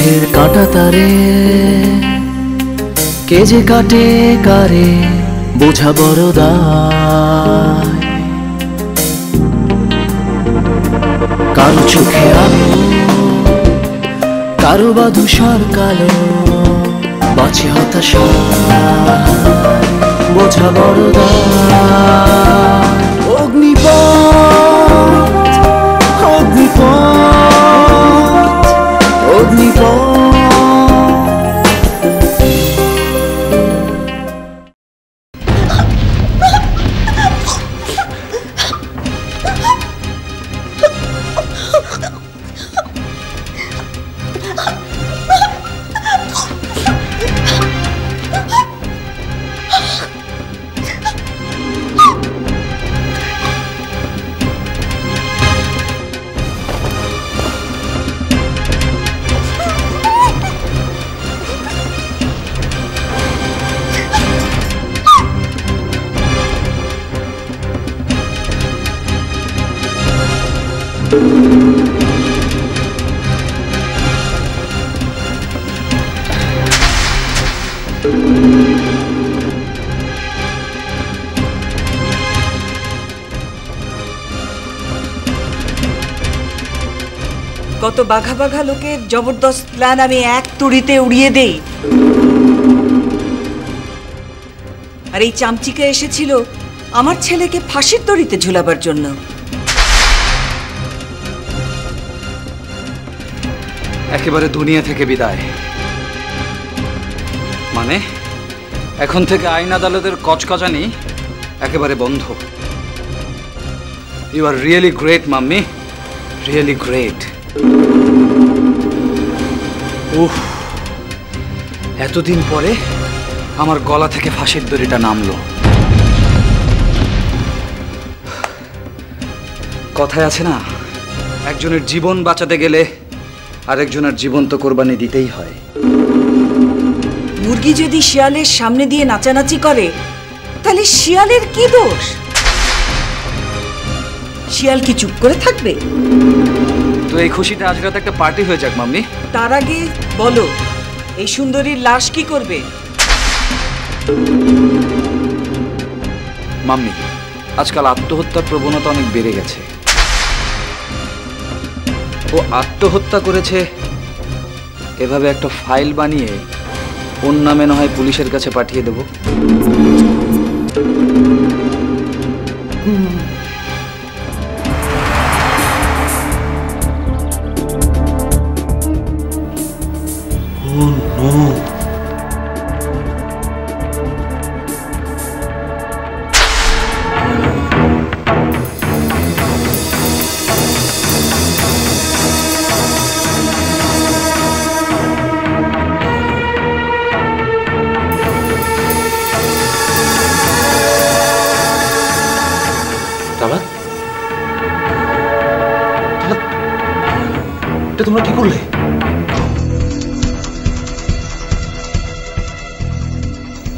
পথের কাঁটা তারে কে যে কাটে কারে বোঝা বড় দায়। কারো চোখে আলো কারো বা ধূসর কালো বাঁচে হতাশা বোঝা বড় দায়। অগ্নিপথ অগ্নিপথ অগ্নিপথ। কত বাঘা বাঘা লোকের জবরদস্ত প্ল্যান আমি এক তুড়িতে উড়িয়ে দেই। আর এই চামচিকা এসেছিল আমার ছেলেকে ফাঁসির দড়িতে ঝুলাবার জন্য। একেবারে দুনিয়া থেকে বিদায় মানে এখন থেকে আইন আদালতের কচকচানি একেবারে বন্ধ। You are really great mummy, really great. উফ, এতদিন পরে আমার গলা থেকে ফাঁসির দড়িটা নামলো। কথায় আছে না, একজনের জীবন বাঁচাতে গেলে আরেকজনের জীবন তো কোরবানি দিতেই হয়। মুরগি যদি শিয়ালের সামনে দিয়ে নাচানাচি করে তাহলে শিয়ালের কি দোষ? শিয়াল কি চুপ করে থাকবে? তো এই খুশিতে আজ রাতে একটা পার্টি হয়ে যাক মাম্মি। তার আগে বলো, এই সুন্দরীর লাশ কি করবে? মাম্মি, আজকাল আত্মহত্যার প্রবণতা অনেক বেড়ে গেছে। ও আত্মহত্যা করেছে এভাবে একটা ফাইল বানিয়ে ওর নামে না হয় পুলিশের কাছে পাঠিয়ে দেব। এটা তোমরা কি করলে?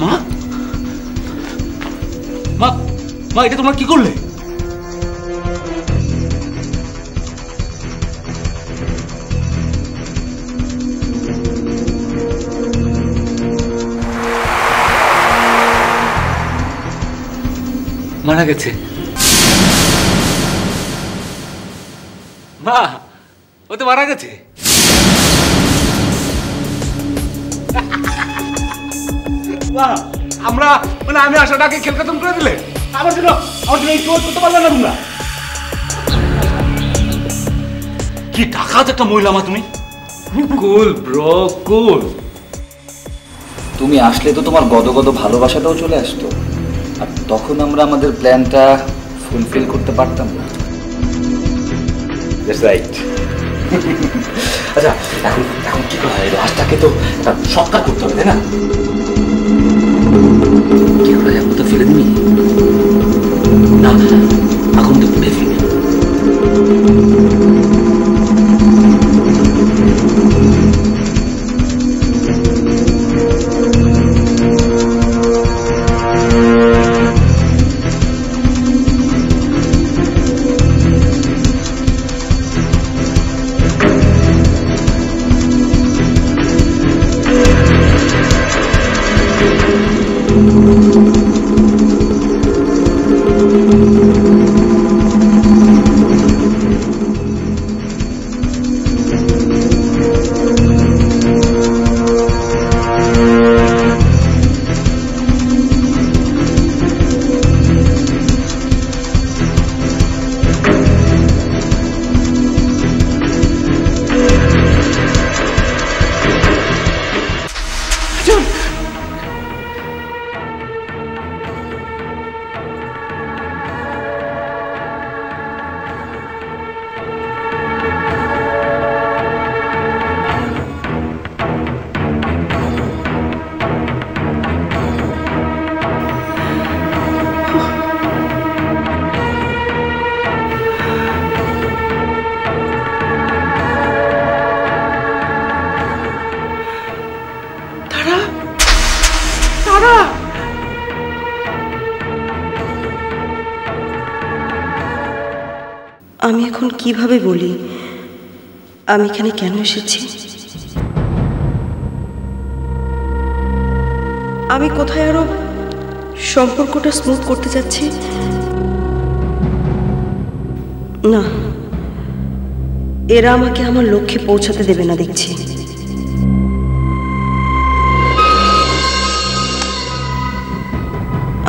মা মা মা এটা তোমরা কি করলে? মারা গেছে। মা ও তো মারা গেছে। আমরা মানে আমি আশাটাকে খেল খতম করে দিলে আমার জন্য এই চোর করতে পারলে না তোমরা? কি ডাকাত একটা মহিলা মা তুমি। কুল ব্রো কুল। তুমি আসলে তো তোমার গদগদ ভালোবাসাটাও চলে আসতো, আর তখন আমরা আমাদের প্ল্যানটা ফুলফিল করতে পারতাম না। That's right. আচ্ছা এখন এখন কি করা হয়? লাশটাকে তো সৎকার করতে হবে, তাই না? কি করা যায়? তো ফেলে দিবি না, এখন তো পুড়ে ফেলবি। আমি এখন কিভাবে বলি আমি এখানে কেন এসেছি? আমি কোথায় আরো সম্পর্কটা স্মুথ করতে যাচ্ছি? না, এরা আমাকে আমার লক্ষ্যে পৌঁছাতে দেবে না দেখছি।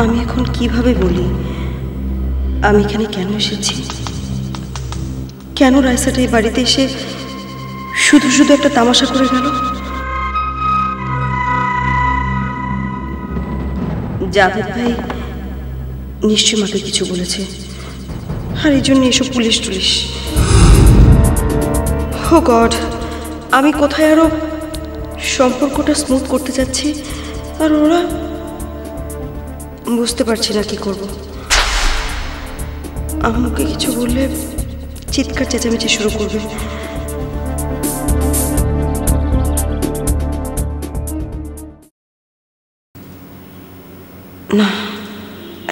আমি এখন কিভাবে বলি আমি এখানে কেন এসেছি? কেন রাইসাটা এই বাড়িতে এসে শুধু শুধু একটা তামাশা করে গেল? জাভেদ ভাই নিশ্চয় মাকে কিছু বলেছে, আর এই জন্য এসব পুলিশ টুলিশ। ও গড, আমি কোথায় আরো সম্পর্কটা স্মুথ করতে যাচ্ছি, আর ওরা বুঝতে পারছি না কি করব। আমাকে কিছু বললে চিৎকার চেঁচামেচি শুরু করবে। না,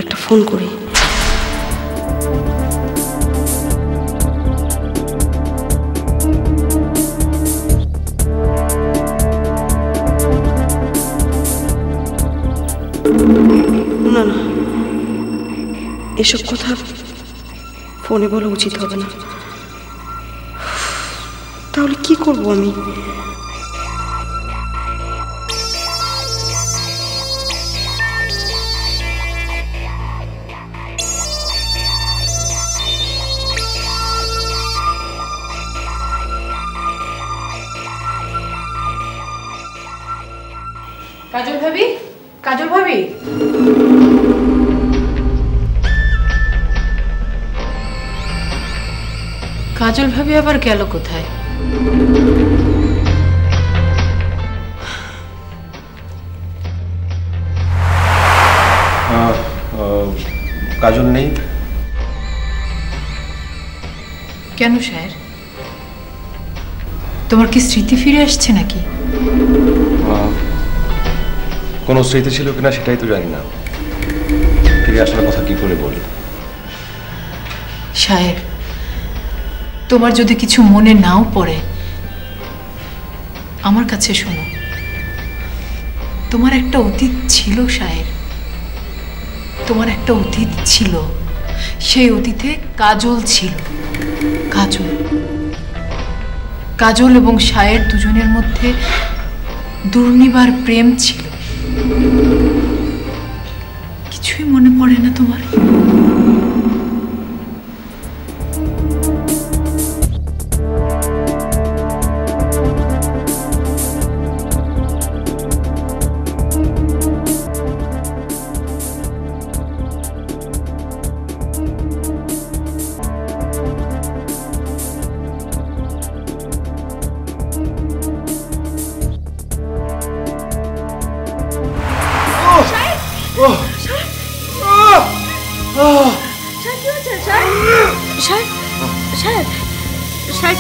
একটা ফোন করি। না না, এসব কথা ফোনে বলা উচিত হবে না। তাহলে কি করব আমি? কাজল ভাবি, কাজল ভাবি, কাজল ভাবি আবার গেল কোথায়? কাজল নেই। কেন স্যার, তোমার কি স্মৃতি ফিরে আসছে নাকি? কোনো স্মৃতি ছিল কিনা সেটাই তো জানি না। ফিরে আসার কথা কি করে বলি? সাহেব, তোমার যদি কিছু মনে নাও পড়ে আমার কাছে শোনো। তোমার একটা অতীত ছিল সাহেব, তোমার একটা অতীত ছিল। সেই অতীতে কাজল ছিল। কাজল, কাজল এবং সায়ের দুজনের মধ্যে দুর্নিবার প্রেম ছিল। কিছুই মনে পড়ে না তোমার?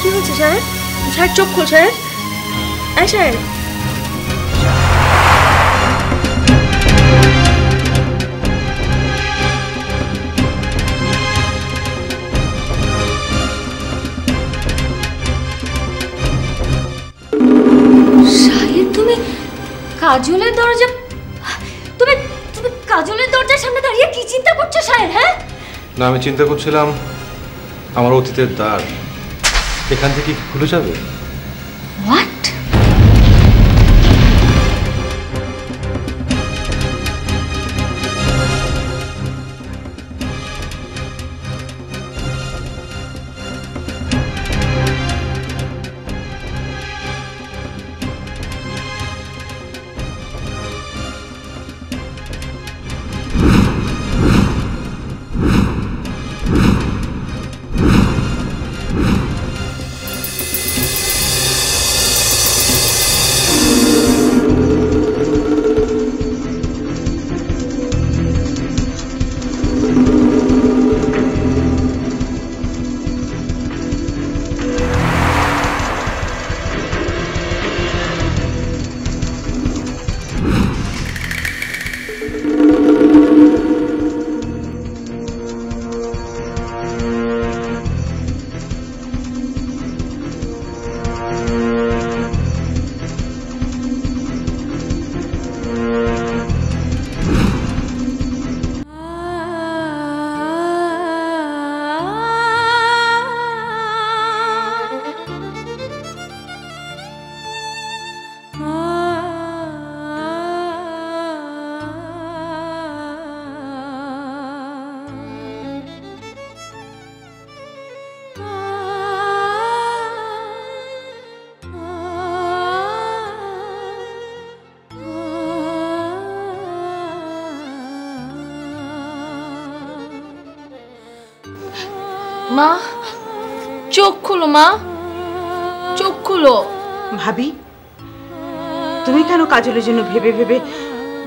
কি হচ্ছে সাহেব? সাহেব চোখ খোল সাহেব। এই সাহেব, সাহেব তুমি কাজলের দরজা, তুমি তুমি কাজলের দরজার সামনে দাঁড়িয়ে কি চিন্তা করছো সাহেব? হ্যাঁ না, আমি চিন্তা করছিলাম আমার অতীতের দ্বার এখান থেকে কি খুলে যাবে? হোয়াট? মা চোখ খুলো, মা চোখ খুলো। ভাবি, তুমি কেন কাজলের জন্য ভেবে ভেবে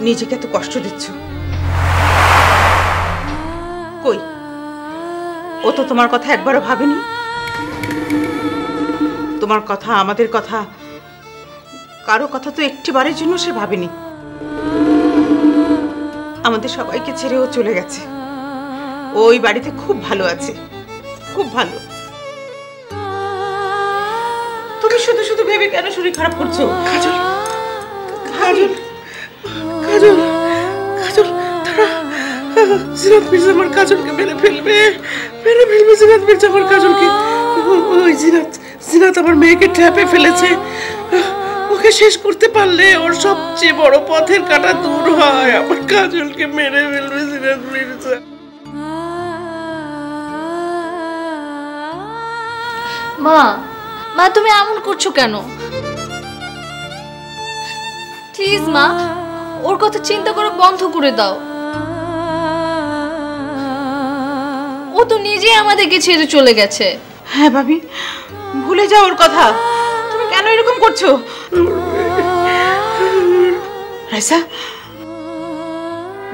নিজেকে এত কষ্ট দিচ্ছ? কই, ও তো তোমার কথা একবারও ভাবেনি। তোমার কথা, আমাদের কথা, কারো কথা তো একটিবারের জন্য সে ভাবেনি। আমাদের সবাইকে ছেড়ে ও চলে গেছে। ওই বাড়িতে খুব ভালো আছে, খুব ভালো। তুমি শুধু শুধু ভেবে কেন শরীর খারাপ করছো? কাজল, কাজল, কাজল, কাজল, তারা জিনাত মির্জা আমার কাজলকে মেরে ফেলবে, মেরে ফেলবে জিনাত মির্জা আমার কাজলকে। ওই জিনাত আমার মেয়েকে ট্র্যাপে ফেলেছে। ওকে শেষ করতে পারলে ওর সবচেয়ে বড় পথের কাঁটা দূর হয়। আমার কাজলকে মেরে ফেলবে জিনাত মির্জা। মা, মা তুমি এমন করছো কেন? প্লিজ মা, ওর কথা চিন্তা করে বন্ধ করে দাও। ও তো নিজেই আমাদেরকে ছেড়ে চলে গেছে। হ্যাঁ ভাবি, ভুলে যাও ওর কথা। তুমি কেন এরকম করছো? রাইসা,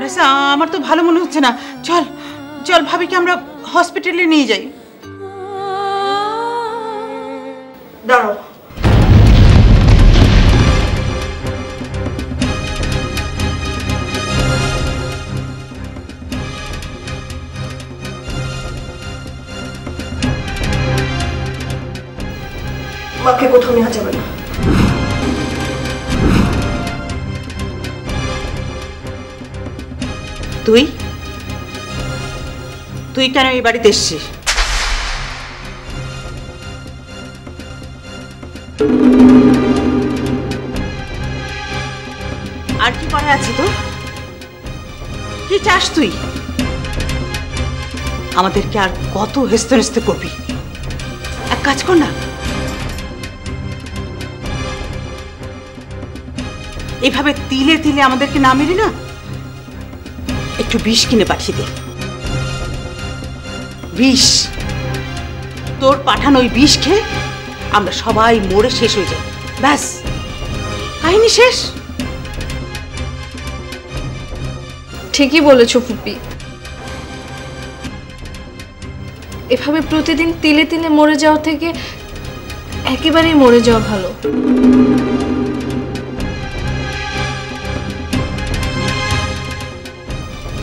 রাইসা, আমার তো ভালো মনে হচ্ছে না। চল চল, ভাবিকে আমরা হসপিটালে নিয়ে যাই। দাঁড়াও, মাকে কোথাও নেওয়া যাবে না। তুই তুই কেন এই বাড়িতে এসছিস? আর কি করে আছে তো? কি চাস তুই? আমাদেরকে আর কত হেস্তে হেস্তে করবি? এক কাজ কর না, এভাবে তিলে তিলে আমাদেরকে না মেরে না একটু বিষ কিনে পাঠিয়ে দে। বিষ, তোর পাঠানো ওই বিষ খেয়ে আমরা সবাই মরে শেষ হয়ে যাই। ব্যাস, কাহিনী শেষ। ঠিকই বলেছো ফুপি, এভাবে প্রতিদিন তিলে তিলে মরে যাওয়া থেকে একেবারেই মরে যাওয়া ভালো।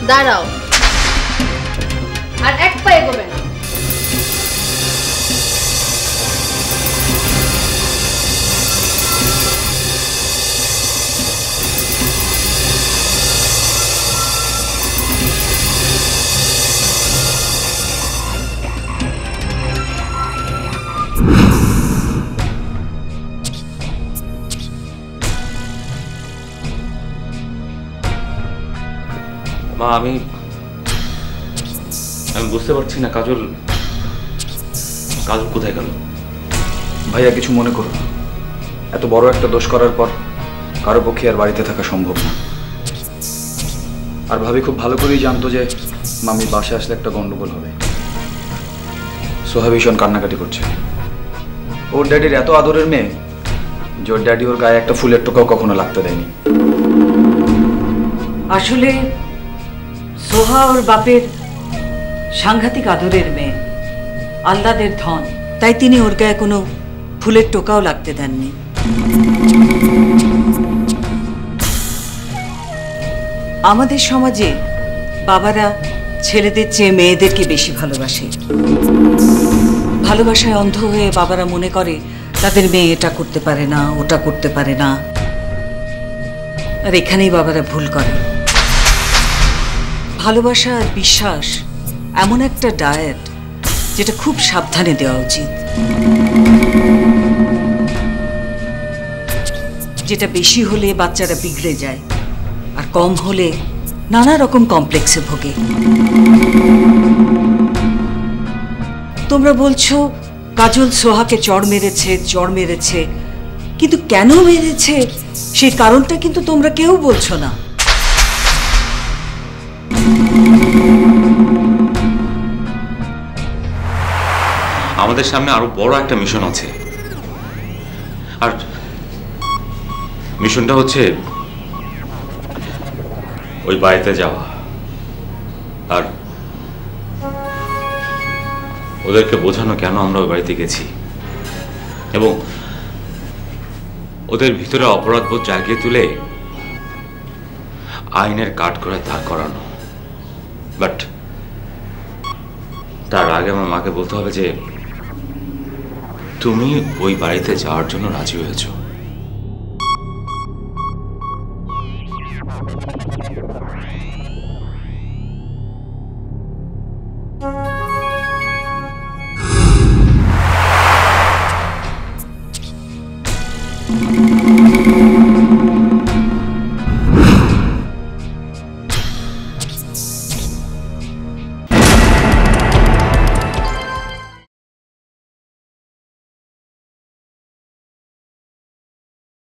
দাঁড়াও, আর এক পা এগোবে না। মা, আমি বুঝতে পারছি না কাজল কোথায় গেল। ভাইয়া কিছু মনে করো না, এত বড় একটা দোষ করার পর কারো পক্ষে আর বাড়িতে থাকা সম্ভব না। আর ভাবি খুব ভালো করেই জানতো যে মামি বাসে আসলে একটা গন্ডগোল হবে। সোহা ভীষণ কান্নাকাটি করছে। ওর ড্যাডির এত আদরের মেয়ে যে ওর ড্যাডি ওর গায়ে একটা ফুলের টোকাও কখনো লাগতে দেয়নি। আসলে সোহা ওর বাপের সাংঘাতিক আদরের মেয়ে, আহ্লাদের ধন, তাই তিনি ওর গায়ে কোনো ফুলের টোকাও লাগতে দেননি। আমাদের সমাজে বাবারা ছেলেদের চেয়ে মেয়েদেরকে বেশি ভালোবাসে। ভালোবাসায় অন্ধ হয়ে বাবারা মনে করে তাদের মেয়ে এটা করতে পারে না, ওটা করতে পারে না। আর এখানেই বাবারা ভুল করে। ভালোবাসা আর বিশ্বাস এমন একটা ডায়েট যেটা খুব সাবধানে দেওয়া উচিত, যেটা বেশি হলে বাচ্চারা বিগড়ে যায় আর কম হলে নানা রকম কমপ্লেক্সে ভোগে। তোমরা বলছো কাজল সোহাকে চড় মেরেছে, কিন্তু কেন মেরেছে সেই কারণটা কিন্তু তোমরা কেউ বলছো না। আমাদের সামনে আরো বড় একটা মিশন আছে, আর মিশনটা হচ্ছে ওই বাড়িতে যাওয়া আর ওদেরকে বোঝানো কেন আমরা ওই বাড়িতে গেছি এবং ওদের ভিতরে অপরাধবোধ জাগিয়ে তুলে আইনের কাঠগড়ায় দাঁড় করানো। বাট তার আগে আমার মাকে বলতে হবে যে তুমি ওই বাড়িতে যাওয়ার জন্য রাজি হয়েছো।